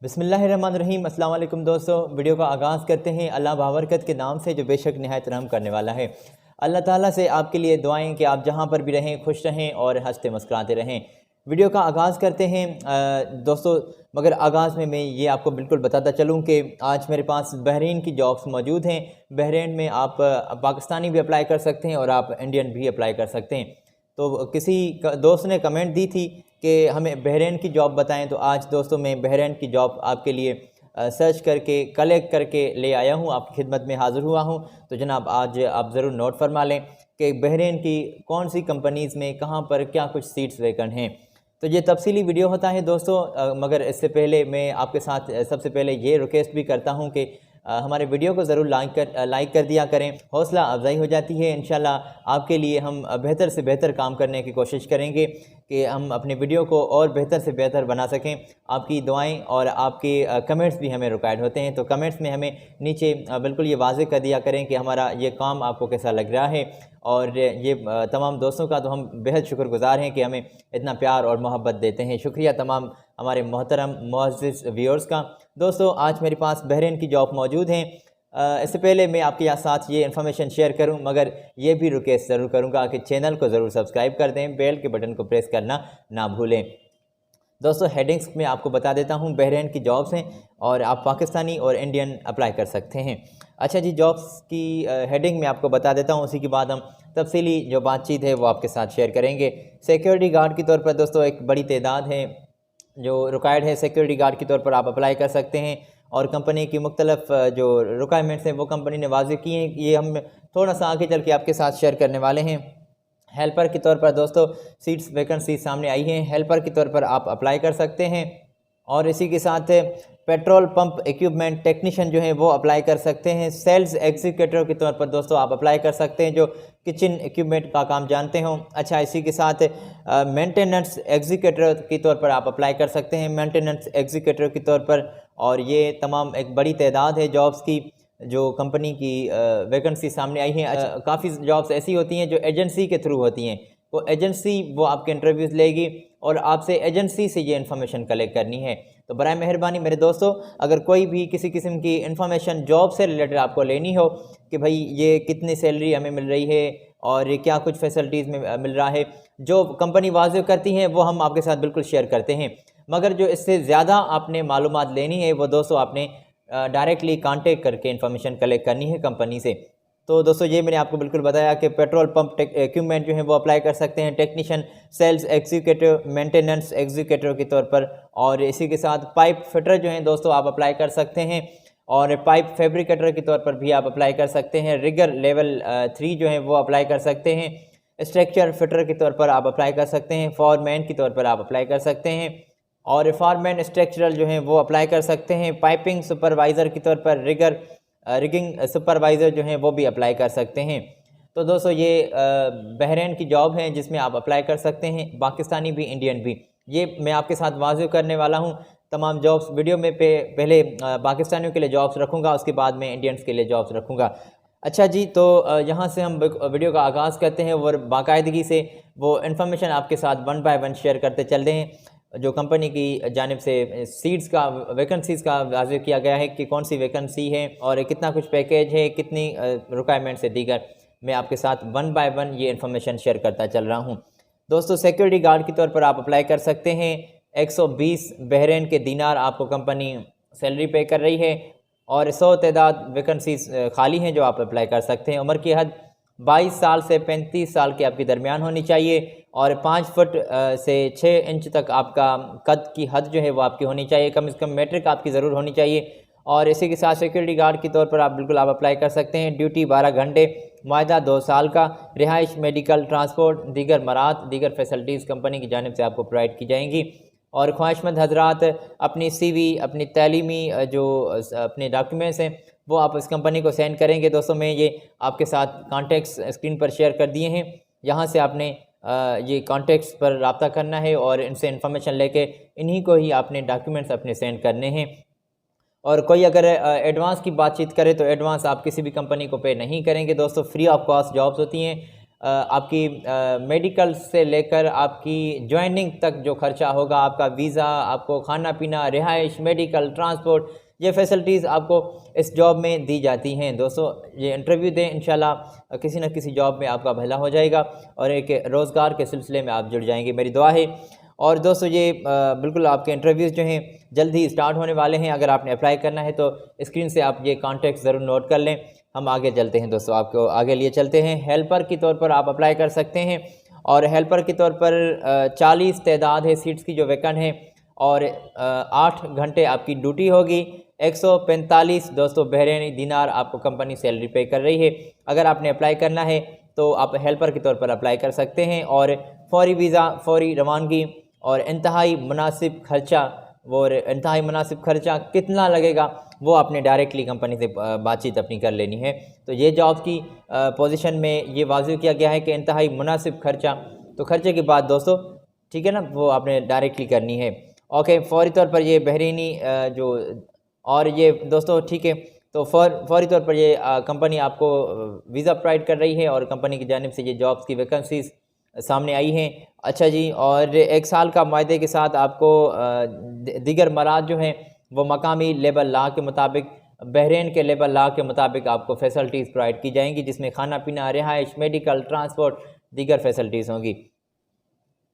बिस्मिल्लाहिर्रहमानिर्रहीम। अस्सलाम वालेकुम दोस्तों, वीडियो का आगाज़ करते हैं अल्लाह बाबरकत के नाम से जो बेशक निहायत रहम करने वाला है। अल्लाह ताला से आपके लिए दुआएं कि आप जहां पर भी रहें खुश रहें और हंसते मुस्कुराते रहें। वीडियो का आगाज़ करते हैं दोस्तों, मगर आगाज़ में मैं ये आपको बिल्कुल बताता चलूँ कि आज मेरे पास बहरीन की जॉब्स मौजूद हैं। बहरीन में आप पाकिस्तानी भी अप्लाई कर सकते हैं और आप इंडियन भी अप्लाई कर सकते हैं। तो किसी दोस्त ने कमेंट दी थी कि हमें बहरीन की जॉब बताएं, तो आज दोस्तों मैं बहरीन की जॉब आपके लिए सर्च करके कलेक्ट करके ले आया हूं, आपकी खिदमत में हाज़िर हुआ हूं। तो जनाब आज आप ज़रूर नोट फरमा लें कि बहरीन की कौन सी कंपनीज़ में कहां पर क्या कुछ सीट्स वैकेंट हैं। तो ये तफसीली वीडियो होता है दोस्तों, मगर इससे पहले मैं आपके साथ सबसे पहले ये रिक्वेस्ट भी करता हूं कि हमारे वीडियो को ज़रूर लाइक कर दिया करें। हौसला अफजाई हो जाती है। इंशाल्लाह आपके लिए हम बेहतर से बेहतर काम करने की कोशिश करेंगे कि हम अपने वीडियो को और बेहतर से बेहतर बना सकें। आपकी दुआएं और आपके कमेंट्स भी हमें रिक्वायर्ड होते हैं, तो कमेंट्स में हमें नीचे बिल्कुल ये वाज़े कर दिया करें कि हमारा ये काम आपको कैसा लग रहा है। और ये तमाम दोस्तों का तो हम बेहद शुक्रगुज़ार हैं कि हमें इतना प्यार और मोहब्बत देते हैं। शुक्रिया तमाम हमारे मोहतरम मुअज़्ज़िज़ व्यूअर्स का। दोस्तों आज मेरे पास बहरीन की जॉब मौजूद हैं। इससे पहले मैं आपके साथ ये इन्फॉर्मेशन शेयर करूं, मगर ये भी रिक्वेस्ट ज़रूर करूंगा कि चैनल को ज़रूर सब्सक्राइब कर दें, बेल के बटन को प्रेस करना ना भूलें। दोस्तों हेडिंग्स में आपको बता देता हूं, बहरीन की जॉब्स हैं और आप पाकिस्तानी और इंडियन अप्लाई कर सकते हैं। अच्छा जी, जॉब्स की हेडिंग में आपको बता देता हूं, उसी के बाद हम तफसीली जो बातचीत है वो आपके साथ शेयर करेंगे। सिक्योरिटी गार्ड के तौर पर दोस्तों एक बड़ी तादाद है जो रिक्वायर्ड है। सिक्योरिटी गार्ड के तौर पर आप अप्लाई कर सकते हैं और कंपनी की मुख्तलिफ जो रिक्वायरमेंट्स हैं वो कंपनी ने वाज़ेह की हैं, ये हम थोड़ा सा आगे चल के आपके साथ शेयर करने वाले हैं। हेल्पर के तौर पर दोस्तों सीट्स वैकेंसी सामने आई हैं, हेल्पर के तौर पर आप अप्लाई कर सकते हैं। और इसी के साथ पेट्रोल पंप इक्विपमेंट टेक्नीशियन जो है वो अप्लाई कर सकते हैं। सेल्स एग्जीक्यूटिव के तौर पर दोस्तों आप अप्लाई कर सकते हैं जो किचन इक्विपमेंट का काम जानते हों। अच्छा, इसी के साथ मेंटेनेंस एग्जीक्यूटिव के तौर पर आप अप्लाई कर सकते हैं, मेंटेनेंस एग्जीक्यूटिव के तौर पर। और ये तमाम एक बड़ी तादाद है जॉब्स की जो कंपनी की वैकेंसी सामने आई हैं। अच्छा, काफ़ी जॉब्स ऐसी होती हैं जो एजेंसी के थ्रू होती हैं, वो एजेंसी वो आपके इंटरव्यूज़ लेगी और आपसे एजेंसी से ये इन्फॉर्मेशन कलेक्ट करनी है। तो बराए मेहरबानी मेरे दोस्तों, अगर कोई भी किसी किस्म की इन्फॉर्मेशन जॉब से रिलेटेड आपको लेनी हो कि भाई ये कितनी सैलरी हमें मिल रही है और ये क्या कुछ फैसिलिटीज़ में मिल रहा है, जो कंपनी वाज़ेह करती हैं वो हम आपके साथ बिल्कुल शेयर करते हैं। मगर जो इससे ज़्यादा आपने मालूमात लेनी है वो दोस्तों आपने डायरेक्टली कांटेक्ट करके इन्फॉर्मेशन कलेक्ट करनी है कंपनी से। तो दोस्तों ये मैंने आपको बिल्कुल बताया कि पेट्रोल पंप इक्विपमेंट जो है वो अप्लाई कर सकते हैं, technician, sales executive, maintenance executive के तौर पर। और इसी के साथ पाइप फिटर जो हैं दोस्तों आप अप्लाई कर सकते हैं और पाइप फैब्रिकेटर के तौर पर भी आप अप्लाई कर सकते हैं। रिगर लेवल 3 जो है वो अप्लाई कर सकते हैं। स्ट्रक्चर फिटर के तौर पर आप अप्लाई कर सकते हैं। फॉरमैन के तौर पर आप अप्लाई कर सकते हैं और फॉरमैन स्ट्रक्चरल जो है वो अप्लाई कर सकते हैं। पाइपिंग सुपरवाइज़र के तौर पर रिगिंग सुपरवाइज़र जो हैं वो भी अप्लाई कर सकते हैं। तो दोस्तों ये बहरीन की जॉब है जिसमें आप अप्लाई कर सकते हैं, पाकिस्तानी भी इंडियन भी। ये मैं आपके साथ वाज़ेह करने वाला हूँ तमाम जॉब्स। वीडियो में पहले पाकिस्तानियों के लिए जॉब्स रखूँगा, उसके बाद में इंडियंस के लिए जॉब्स रखूँगा। अच्छा जी, तो यहाँ से हम वीडियो का आगाज़ करते हैं और बाकायदगी से वो इन्फॉर्मेशन आपके साथ वन बाय वन शेयर करते चल रहे हैं जो कंपनी की जानिब से सीट्स का वैकेंसीज़ का वाज़ेह किया गया है कि कौन सी वैकेंसी है और कितना कुछ पैकेज है, कितनी रिक्वायरमेंट्स है दीगर। मैं आपके साथ वन बाय वन ये इन्फॉर्मेशन शेयर करता चल रहा हूँ। दोस्तों सिक्योरिटी गार्ड के तौर पर आप अप्लाई कर सकते हैं। 120 बहरीन के दीनार आपको कंपनी सैलरी पे कर रही है और 100 तादाद वैकेंसीज खाली हैं जो आप अप्लाई कर सकते हैं। उम्र की हद 22 साल से 35 साल के आपके दरमियान होनी चाहिए और 5 फुट से 6 इंच तक आपका कद की हद जो है वो आपकी होनी चाहिए। कम से कम मैट्रिक आपकी ज़रूर होनी चाहिए। और इसी के साथ सिक्योरिटी गार्ड के तौर पर आप बिल्कुल आप अप्लाई कर सकते हैं। ड्यूटी 12 घंटे, मुआहदा 2 साल का, रिहाइश, मेडिकल, ट्रांसपोर्ट, दीगर मरात, दीगर फैसिलिटीज़ कंपनी की जानिब से आपको प्रोवाइड की जाएंगी। और ख्वाहिशमंद हजरात अपनी CV, अपनी तालीमी जो अपने डॉक्यूमेंट्स हैं वो आप इस कंपनी को सेंड करेंगे। दोस्तों मैं ये आपके साथ कॉन्टेक्ट्स स्क्रीन पर शेयर कर दिए हैं, यहाँ से आपने ये कॉन्टेक्ट्स पर रब्ता करना है और इनसे इन्फॉर्मेशन लेके इन्हीं को ही आपने डॉक्यूमेंट्स अपने सेंड करने हैं। और कोई अगर एडवांस की बातचीत करे तो एडवांस आप किसी भी कंपनी को पे नहीं करेंगे दोस्तों, फ्री ऑफ कॉस्ट जॉब्स होती हैं। आपकी मेडिकल से लेकर आपकी ज्वाइनिंग तक जो खर्चा होगा, आपका वीज़ा, आपको खाना पीना, रिहाइश, मेडिकल, ट्रांसपोर्ट, ये फैसिलिटीज़ आपको इस जॉब में दी जाती हैं। दोस्तों ये इंटरव्यू दें, इंशाल्लाह किसी न किसी जॉब में आपका भला हो जाएगा और एक रोज़गार के सिलसिले में आप जुड़ जाएंगे, मेरी दुआ है। और दोस्तों ये बिल्कुल आपके इंटरव्यूज़ जो हैं जल्द ही स्टार्ट होने वाले हैं। अगर आपने अप्लाई करना है तो स्क्रीन से आप ये कॉन्टैक्ट ज़रूर नोट कर लें। हम आगे चलते हैं दोस्तों, आपको आगे लिए चलते हैं। हेल्पर के तौर पर आप अप्लाई कर सकते हैं और हेल्पर के तौर पर 40 तादाद है सीट्स की जो वैकेंट है और 8 घंटे आपकी ड्यूटी होगी। 145 दोस्तों बहरीनी दिनार आपको कंपनी सैलरी पे कर रही है। अगर आपने अप्लाई करना है तो आप हेल्पर के तौर पर अप्लाई कर सकते हैं और फौरी वीज़ा, फौरी रवानगी और इंतहाई मुनासिब खर्चा, वो इंतहाई मुनासिब खर्चा कितना लगेगा वो आपने डायरेक्टली कंपनी से बातचीत अपनी कर लेनी है। तो ये जॉब की पोजीशन में ये वाज़ेह किया गया है कि इंतहाई मुनासिब खर्चा, तो खर्चे की बात दोस्तों ठीक है ना, वो आपने डायरेक्टली करनी है। ओके, फौरी तौर पर ये बहरीनी जो और ये दोस्तों ठीक है, तो फौरी तौर पर ये कंपनी आपको वीज़ा प्रोवाइड कर रही है और कंपनी की जानिब से ये जॉब्स की वैकेंसीज़ सामने आई हैं। अच्छा जी, और 1 साल का मुआहदे के साथ आपको दीगर मराद जो हैं वो मकामी लेबर लॉ के मुताबिक, बहरीन के लेबर लॉ के मुताबिक आपको फैसिलिटीज़ प्रोवाइड की जाएंगी, जिसमें खाना पीना, रिहाइश, मेडिकल, ट्रांसपोर्ट, दीगर फैसिलिटीज़ होंगी।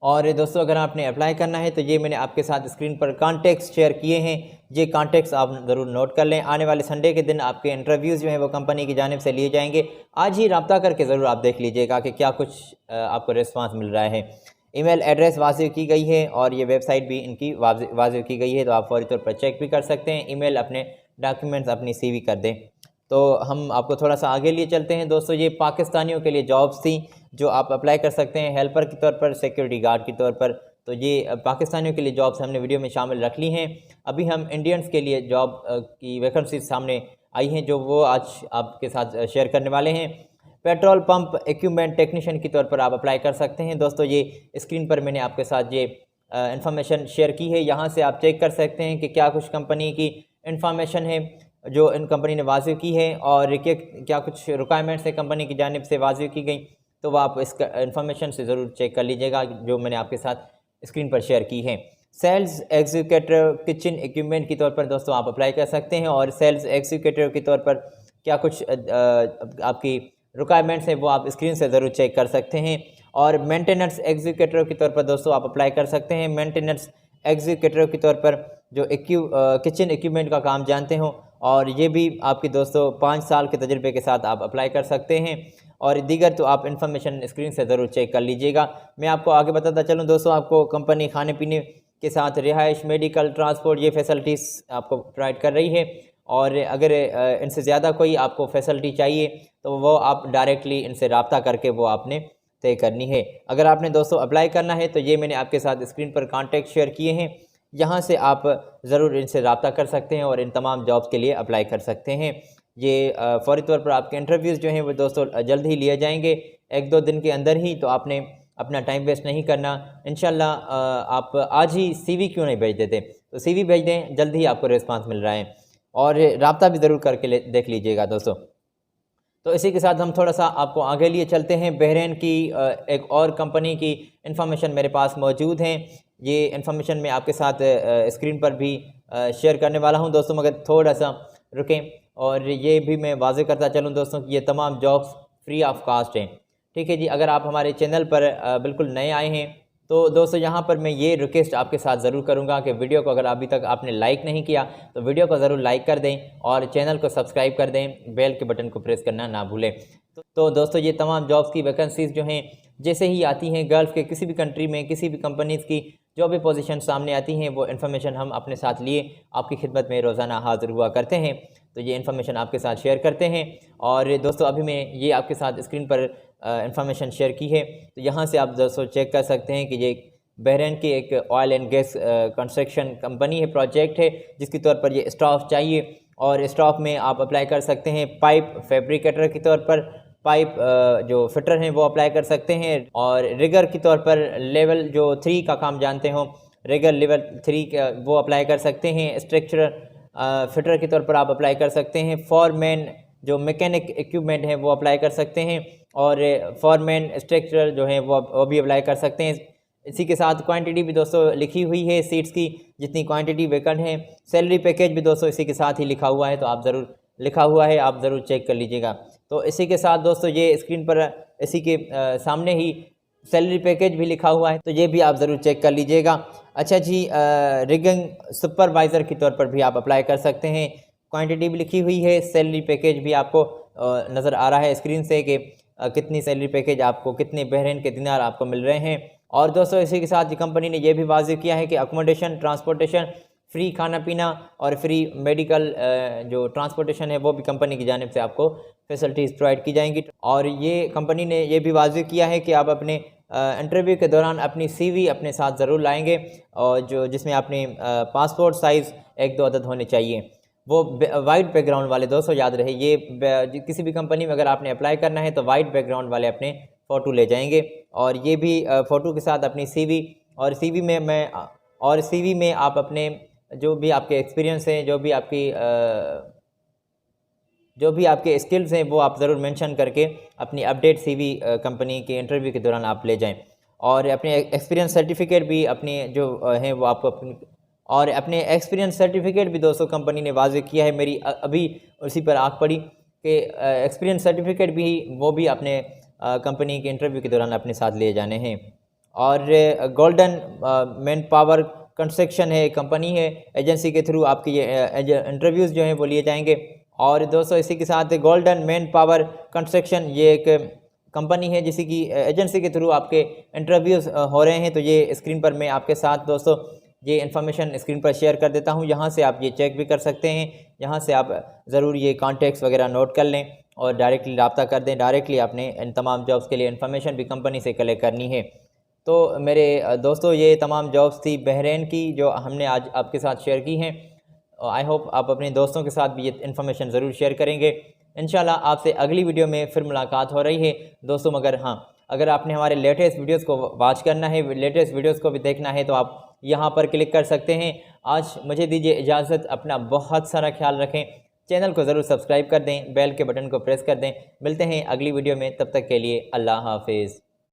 और दोस्तों अगर आपने अप्लाई करना है तो ये मैंने आपके साथ स्क्रीन पर कॉन्टैक्ट्स शेयर किए हैं, ये कॉन्टैक्ट्स आप ज़रूर नोट कर लें। आने वाले संडे के दिन आपके इंटरव्यूज़ जो हैं वो कंपनी की जानिब से लिए जाएंगे। आज ही रब्ता करके ज़रूर आप देख लीजिएगा कि क्या कुछ आपको रिस्पांस मिल रहा है। ईमेल एड्रेस वाज़ेह की गई है और ये वेबसाइट भी इनकी वाज़ेह की गई है, तो आप फौरी तौर पर चेक भी कर सकते हैं। ईमेल, अपने डॉक्यूमेंट्स, अपनी CV कर दें। तो हम आपको थोड़ा सा आगे लिए चलते हैं दोस्तों। ये पाकिस्तानियों के लिए जॉब्स थी जो आप अप्लाई कर सकते हैं हेल्पर के तौर पर, सिक्योरिटी गार्ड के तौर पर। तो ये पाकिस्तानियों के लिए जॉब्स हमने वीडियो में शामिल रख ली हैं। अभी हम इंडियंस के लिए जॉब की वैकेंसीज सामने आई हैं जो वो आज आपके साथ शेयर करने वाले हैं। पेट्रोल पंप इक्विपमेंट टेक्नीशियन के तौर पर आप अप्लाई कर सकते हैं। दोस्तों ये स्क्रीन पर मैंने आपके साथ ये इन्फॉर्मेशन शेयर की है, यहाँ से आप चेक कर सकते हैं कि क्या कुछ कंपनी की इन्फॉर्मेशन है जो इन कंपनी ने वाज़ेह की है और क्या कुछ रिक्वायरमेंट्स है कंपनी की जानिब से वाज़ेह की गई, तो वह आप इस इन्फॉर्मेशन से ज़रूर चेक कर लीजिएगा जो मैंने आपके साथ स्क्रीन पर शेयर की है। सेल्स एग्जीक्यूटिव किचन इक्विपमेंट के तौर पर दोस्तों आप अप्लाई कर सकते हैं और सेल्स एग्जीक्यूटिव के तौर पर क्या कुछ आपकी रिक्वायरमेंट्स हैं वो आप स्क्रीन से ज़रूर चेक कर सकते हैं। और मेंटेनेंस एग्जीक्यूटिव के तौर पर दोस्तों आप अप्लाई कर सकते हैं। मेंटेनेंस एग्जीक्यूटिव के तौर पर जो किचन इक्विपमेंट का काम जानते हो, और ये भी आपकी दोस्तों 5 साल के तजुर्बे के साथ आप अप्लाई कर सकते हैं। और दीगर तो आप इन्फॉर्मेशन स्क्रीन से ज़रूर चेक कर लीजिएगा। मैं आपको आगे बताता चलूँ दोस्तों, आपको कंपनी खाने पीने के साथ रिहाइश, मेडिकल, ट्रांसपोर्ट, ये फैसिलिटीज़ आपको प्रोवाइड कर रही है। और अगर इनसे ज़्यादा कोई आपको फैसिलिटी चाहिए तो वो आप डायरेक्टली इनसे रब्ता करके वो आपने तय करनी है। अगर आपने दोस्तों अप्लाई करना है तो ये मैंने आपके साथ स्क्रीन पर कॉन्टैक्ट शेयर किए हैं, यहाँ से आप ज़रूर इनसे रब्ता कर सकते हैं और इन तमाम जॉब्स के लिए अप्लाई कर सकते हैं। ये फ़ौरी तौर पर आपके इंटरव्यूज़ जो हैं वो दोस्तों जल्द ही लिए जाएंगे, 1-2 दिन के अंदर ही। तो आपने अपना टाइम वेस्ट नहीं करना। इंशाल्लाह आप आज ही CV क्यों नहीं भेज देते, तो CV भेज दें, जल्द ही आपको रिस्पांस मिल रहा है। और रब्ता भी ज़रूर करके देख लीजिएगा दोस्तों। तो इसी के साथ हम थोड़ा सा आपको आगे लिए चलते हैं। बहरीन की एक और कंपनी की इन्फॉर्मेशन मेरे पास मौजूद हैं। ये इन्फॉर्मेशन मैं आपके साथ स्क्रीन पर भी शेयर करने वाला हूं दोस्तों, मगर थोड़ा सा रुकें। और ये भी मैं वाज़ेह करता चलूं दोस्तों कि ये तमाम जॉब्स फ्री ऑफ कास्ट हैं, ठीक है जी। अगर आप हमारे चैनल पर बिल्कुल नए आए हैं तो दोस्तों यहाँ पर मैं ये रिक्वेस्ट आपके साथ ज़रूर करूँगा कि वीडियो को अगर अभी तक आपने लाइक नहीं किया तो वीडियो को ज़रूर लाइक कर दें और चैनल को सब्सक्राइब कर दें, बेल के बटन को प्रेस करना ना भूलें। तो दोस्तों ये तमाम जॉब्स की वैकेंसीज़ जो हैं जैसे ही आती हैं, गल्फ़ के किसी भी कंट्री में किसी भी कंपनीज़ की जो भी पोजीशन सामने आती हैं वो इन्फॉर्मेशन हम अपने साथ लिए आपकी खिदमत में रोज़ाना हाज़िर हुआ करते हैं। तो ये इन्फॉर्मेशन आपके साथ शेयर करते हैं। और दोस्तों अभी मैं ये आपके साथ स्क्रीन पर इन्फॉर्मेशन शेयर की है, तो यहाँ से आप दोस्तों चेक कर सकते हैं कि ये बहरीन की एक oil and gas construction company है, प्रोजेक्ट है, जिसके तौर पर ये स्टाफ चाहिए। और स्टाफ में आप अप्लाई कर सकते हैं पाइप फैब्रिकेटर के तौर पर, पाइप जो फिटर हैं वो अप्लाई कर सकते हैं। और रिगर के तौर पर लेवल जो 3 का काम जानते हो, रिगर लेवल 3 का वो अप्लाई कर सकते हैं। स्ट्रक्चरल फिटर के तौर पर आप अप्लाई कर सकते हैं। फॉरमैन जो मैकेनिक इक्विपमेंट है वो अप्लाई कर सकते हैं। और फॉरमैन स्ट्रक्चर जो है वो भी अप्लाई कर सकते हैं। इसी के साथ क्वांटिटी भी दोस्तों लिखी हुई है सीट्स की, जितनी क्वांटिटी वैकेंट है। सैलरी पैकेज भी दोस्तों इसी के साथ ही लिखा हुआ है, तो आप ज़रूर लिखा हुआ है, आप ज़रूर चेक कर लीजिएगा। तो इसी के साथ दोस्तों ये स्क्रीन पर इसी के सामने ही सैलरी पैकेज भी लिखा हुआ है, तो ये भी आप ज़रूर चेक कर लीजिएगा। अच्छा जी, रिगिंग सुपरवाइज़र के तौर पर भी आप अप्लाई कर सकते हैं। क्वांटिटी भी लिखी हुई है, सैलरी पैकेज भी आपको नज़र आ रहा है स्क्रीन से कि कितनी सैलरी पैकेज आपको, कितने बहरीन के दिनार आपको मिल रहे हैं। और दोस्तों इसी के साथ कंपनी ने यह भी वाज़ेह किया है कि अकोमोडेशन, ट्रांसपोर्टेशन, फ्री खाना पीना और फ्री मेडिकल जो ट्रांसपोर्टेशन है वो भी कंपनी की जानिब से आपको फैसिलिटीज़ प्रोवाइड की जाएंगी। और ये कंपनी ने यह भी वाज़ेह किया है कि आप अपने इंटरव्यू के दौरान अपनी CV अपने साथ ज़रूर लाएंगे, और जिसमें अपने पासपोर्ट साइज़ 1-2 अदद होने चाहिए, वो वाइट बैकग्राउंड वाले। दोस्तों याद रहे, ये किसी भी कंपनी में अगर आपने अप्लाई करना है तो वाइट बैकग्राउंड वाले अपने फ़ोटो ले जाएंगे, और ये भी फ़ोटो के साथ अपनी CV, और CV में आप अपने जो भी आपके एक्सपीरियंस हैं, जो भी आपके स्किल्स हैं वो आप ज़रूर मेंशन करके अपनी अपडेट CV कंपनी के इंटरव्यू के दौरान आप ले जाएं। और अपने एक्सपीरियंस सर्टिफिकेट भी अपने जो हैं वो आपको अपने एक्सपीरियंस सर्टिफिकेट भी दोस्तों कंपनी ने वाज़ेह किया है। मेरी अभी उसी पर आँख पड़ी कि एक्सपीरियंस सर्टिफिकेट भी वो भी अपने कंपनी के इंटरव्यू के दौरान अपने साथ ले जाने हैं। और गोल्डन मैन पावर कंस्ट्रक्शन है, कंपनी है, एजेंसी के थ्रू आपके ये इंटरव्यूज़ जो हैं वो लिए जाएंगे। और दोस्तों इसी के साथ गोल्डन मैन पावर कंस्ट्रक्शन ये एक कंपनी है जिसी की एजेंसी के थ्रू आपके इंटरव्यूज़ हो रहे हैं। तो ये स्क्रीन पर मैं आपके साथ दोस्तों ये इन्फॉर्मेशन स्क्रीन पर शेयर कर देता हूँ, यहाँ से आप ये चेक भी कर सकते हैं। यहाँ से आप ज़रूर ये कॉन्टैक्ट्स वगैरह नोट कर लें और डायरेक्टली रब्ता कर दें। डायरेक्टली आपने इन तमाम जॉब्स के लिए इन्फॉर्मेशन भी कंपनी से कलेक्ट करनी है। तो मेरे दोस्तों ये तमाम जॉब्स थी बहरीन की जो हमने आज आपके साथ शेयर की हैं। आई होप आप अपने दोस्तों के साथ भी ये इन्फॉर्मेशन ज़रूर शेयर करेंगे। इंशाल्लाह आपसे अगली वीडियो में फिर मुलाकात हो रही है दोस्तों। मगर हाँ, अगर आपने हमारे लेटेस्ट वीडियोस को वॉच करना है, लेटेस्ट वीडियोस को भी देखना है, तो आप यहाँ पर क्लिक कर सकते हैं। आज मुझे दीजिए इजाज़त, अपना बहुत सारा ख्याल रखें। चैनल को ज़रूर सब्सक्राइब कर दें, बेल के बटन को प्रेस कर दें। मिलते हैं अगली वीडियो में, तब तक के लिए अल्लाह हाफिज़।